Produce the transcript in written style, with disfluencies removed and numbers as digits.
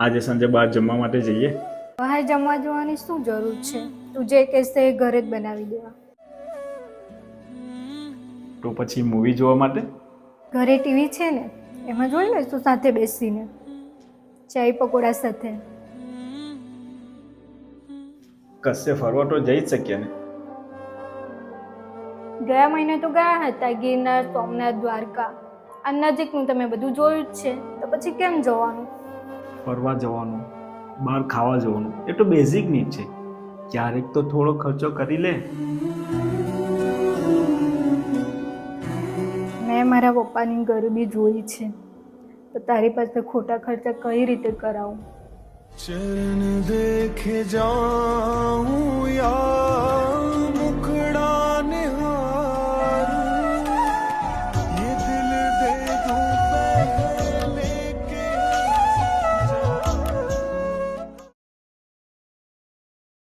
આજે સાંજે બહાર જમવા માટે જઈએ. બહાર જમવા જવાની શું જરૂર છે? તું જે કહેશે એ ઘરે જ બનાવી દેવા. તો પછી મૂવી જોવા માટે? ઘરે ટીવી છે ને, એમાં જોઈ લઈશું સાથે બેસીને, ચાય પકોડા સાથે. કશે ફરવા તો જઈ જ શકીએ ને. ગયા મહિને તો ગયા હતા ગિરનાર, સોમનાથ, દ્વારકા. આ નજીકનું તમે બધું જોયું જ છે, તો પછી કેમ જવાનું? ફરવા જવાનું, બહાર ખાવા જવાનું એ તો બેઝિક નીડ છે. ક્યારેક તો થોડો ખર્ચો કરી લે. મેં મારા પપ્પાની ગરીબી જોઈ છે, તો તારી પાસે ખોટા ખર્ચા કઈ રીતે કરાવું? चरण देखे जाऊं या